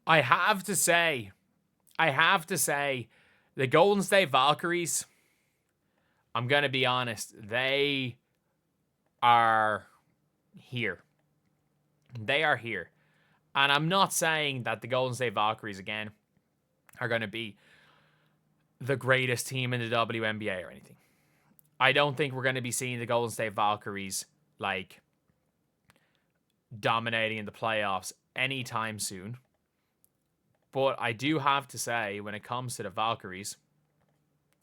I have to say, the Golden State Valkyries, I'm going to be honest, they are here. They are here. And I'm not saying that the Golden State Valkyries, again, are going to be the greatest team in the WNBA or anything. I don't think we're going to be seeing the Golden State Valkyries, like, dominating in the playoffs anytime soon. But I do have to say, when it comes to the Valkyries,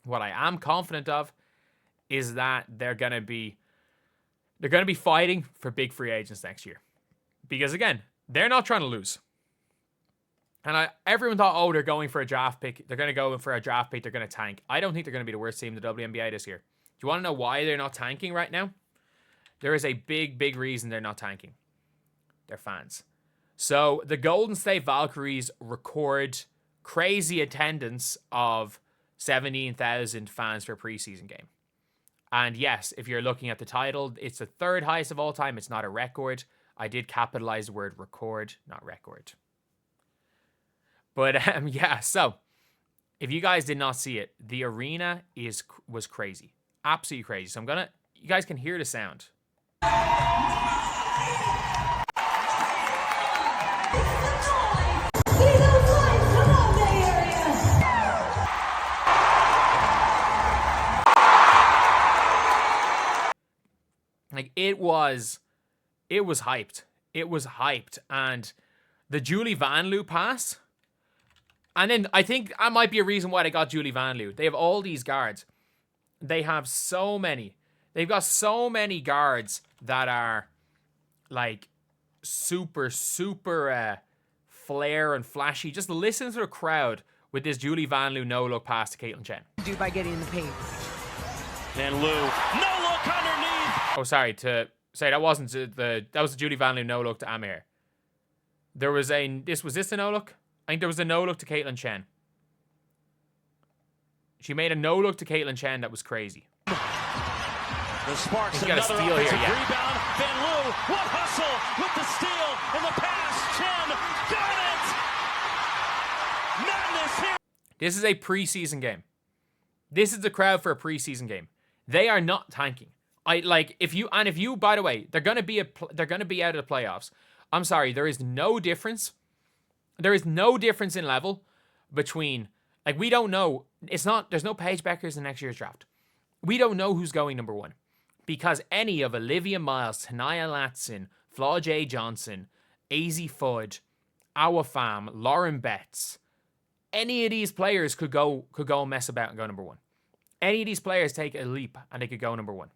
what I am confident of is that they're going to be fighting for big free agents next year. Because again, they're not trying to lose. And everyone thought, oh, they're going for a draft pick. They're going to go for a draft pick. They're going to tank. I don't think they're going to be the worst team in the WNBA this year. Do you want to know why they're not tanking right now? There is a big, big reason they're not tanking. They're fans. So the Golden State Valkyries record crazy attendance of 17,000 fans for a preseason game. And yes, if you're looking at the title, it's the third highest of all time. It's not a record. I did capitalize the word record, not record. But yeah, so if you guys did not see it, the arena was crazy. Absolutely crazy. So you guys can hear the sound. Like, it was hyped. It was hyped. And the Julie Van Loo pass. And then I think that might be a reason why they got Julie Van Loo. They have all these guards. They have so many. They've got so many guards that are, like, super, super flare and flashy. Just listen to the crowd with this Julie Van Loo no-look pass to Caitlin Chen. Do by getting in the paint. Then Lou, no look underneath. Oh, sorry, that was the Julie Van Loo no-look to Amir. Was this a no-look? I think there was a no-look to Caitlin Chen. She made a no-look to Caitlin Chen that was crazy. The Sparks got a steal here, yeah. Rebound. Van Loo, what hustle with the steal and the pass. Chen, got it. Madness here. This is a preseason game. This is the crowd for a preseason game. They are not tanking. If you by the way, they're gonna be out of the playoffs. I'm sorry, there is no difference. There is no difference in level between, like, we don't know. There's no Paige Bueckers in next year's draft. We don't know who's going number one. Because any of Olivia Miles, Tanaya Latson, Flaw J. Johnson, AZ Fudd, Awa Pham, Lauren Betts, any of these players could go and mess about and go number one. Any of these players take a leap and they could go number one.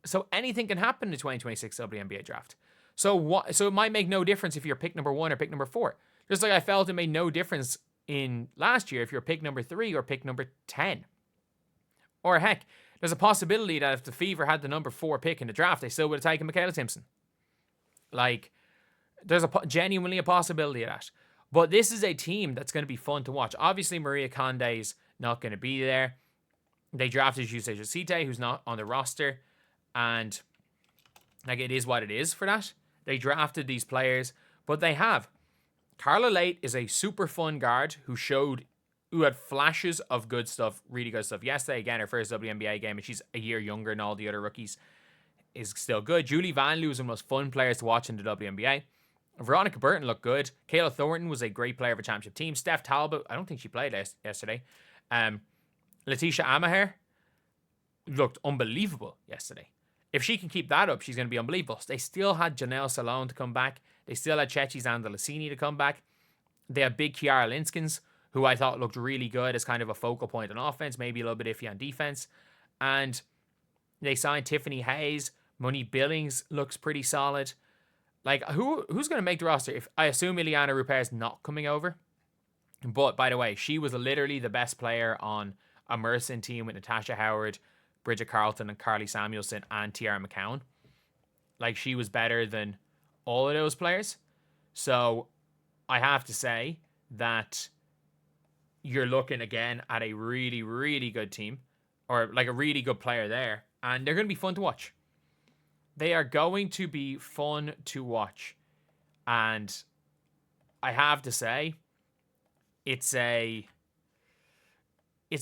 So anything can happen in the 2026 WNBA draft. So it might make no difference if you're pick number 1 or pick number 4. Just like I felt it made no difference in last year if you're pick number 3 or pick number 10. Or heck, there's a possibility that if the Fever had the number 4 pick in the draft, they still would have taken Michaela Timpson. Like, there's genuinely a possibility of that. But this is a team that's going to be fun to watch. Obviously, Maria Conde's not going to be there. They drafted Yusei Josite, who's not on the roster. And, like, it is what it is for that. They drafted these players, but they have. Carla Late is a super fun guard who had flashes of good stuff, really good stuff. Yesterday, again, her first WNBA game, and she's a year younger than all the other rookies, is still good. Julie Van Loo is one of the most fun players to watch in the WNBA. Veronica Burton looked good. Kayla Thornton was a great player of a championship team. Steph Talbot, I don't think she played yesterday. Letitia Amaher looked unbelievable yesterday. If she can keep that up, she's going to be unbelievable. They still had Janelle Salone to come back. They still had Chechi Zandalasini to come back. They have big Kiara Linskins, who I thought looked really good as kind of a focal point on offense, maybe a little bit iffy on defense. And they signed Tiffany Hayes. Monique Billings looks pretty solid. Like, who's going to make the roster? If I assume Ileana Rupert's not coming over. But, by the way, she was literally the best player on a Merson team with Natasha Howard, Bridget Carlton, and Carly Samuelson, and Tiara McCowan. Like, she was better than all of those players. So, I have to say that you're looking, again, at a really, really good team. Or, like, a really good player there. And they're going to be fun to watch. They are going to be fun to watch. And I have to say, it's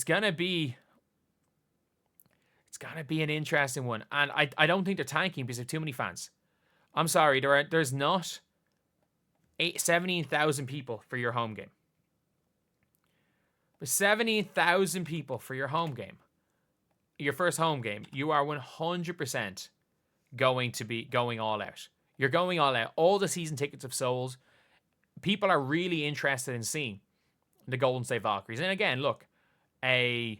gonna be an interesting one, and I don't think they're tanking because they have too many fans. I'm sorry, there's not 17,000 people for your home game. But 17,000 people for your home game, your first home game, you are 100% going to be going all out. You're going all out. All the season tickets have sold. People are really interested in seeing the Golden State Valkyries. And again, look, a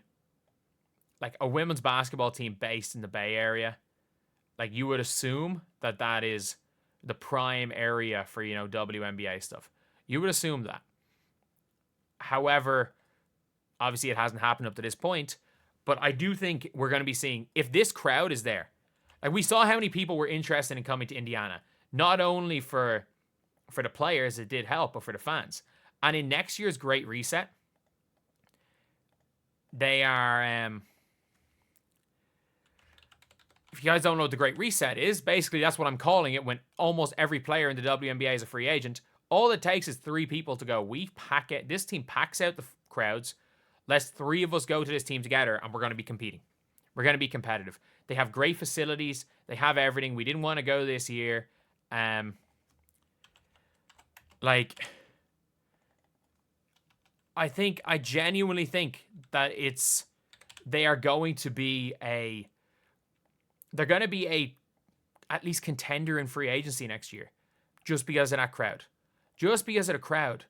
women's basketball team based in the Bay Area, like you would assume that is the prime area for, WNBA stuff. You would assume that. However, obviously it hasn't happened up to this point, but I do think we're going to be seeing, if this crowd is there, like we saw how many people were interested in coming to Indiana, not only for the players, it did help, but for the fans. And in next year's Great Reset, they are, if you guys don't know what the Great Reset is, basically that's what I'm calling it when almost every player in the WNBA is a free agent. All it takes is 3 people to go, this team packs out the crowds, let's 3 of us go to this team together, and we're going to be competing. We're going to be competitive. They have great facilities. They have everything. We didn't want to go this year. I genuinely think that they're going to be at least contender in free agency next year, just because of that crowd. Just because of the crowd.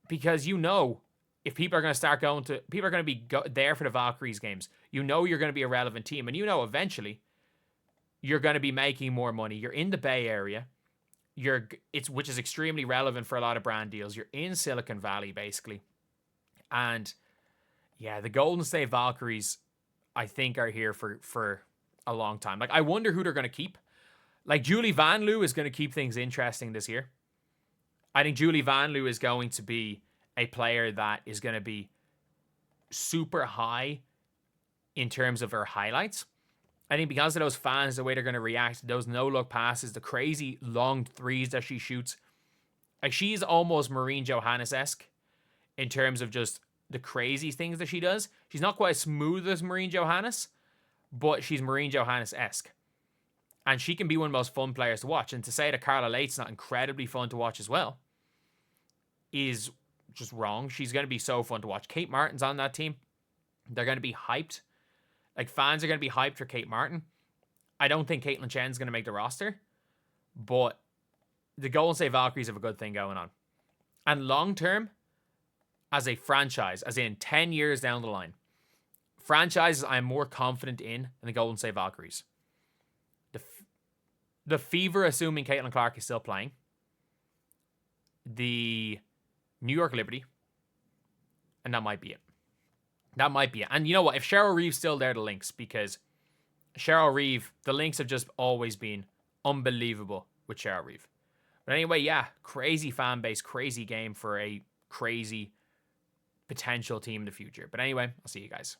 Because if people are going to start people are going to be there for the Valkyries games, you're going to be a relevant team, and eventually you're going to be making more money. You're in the Bay Area, which is extremely relevant for a lot of brand deals. You're in Silicon Valley, basically, and yeah, the Golden State Valkyries, I think, are here for a long time. Like, I wonder who they're going to keep. Like, Julie Van Loo is going to keep things interesting this year. I think Julie Van Loo is going to be a player that is going to be super high in terms of her highlights. I think because of those fans, the way they're going to react, those no-look passes, the crazy long threes that she shoots. Like, she's almost Maureen Johannes-esque in terms of just the crazy things that she does. She's not quite as smooth as Maureen Johannes, but she's Maureen Johannes-esque. And she can be one of the most fun players to watch. And to say that Carla Late's not incredibly fun to watch as well is just wrong. She's going to be so fun to watch. Kate Martin's on that team. They're going to be hyped. Like, fans are going to be hyped for Kate Martin. I don't think Caitlin Chen's going to make the roster, but the Golden State Valkyries have a good thing going on. And long term, as a franchise, as in 10 years down the line, franchises I'm more confident in than the Golden State Valkyries. The Fever, assuming Caitlin Clark is still playing. The New York Liberty. And that might be it. That might be it. And you know what? If Cheryl Reeve's still there, the Lynx, because Cheryl Reeve, the Lynx have just always been unbelievable with Cheryl Reeve. But anyway, yeah, crazy fan base, crazy game for a crazy potential team in the future. But anyway, I'll see you guys.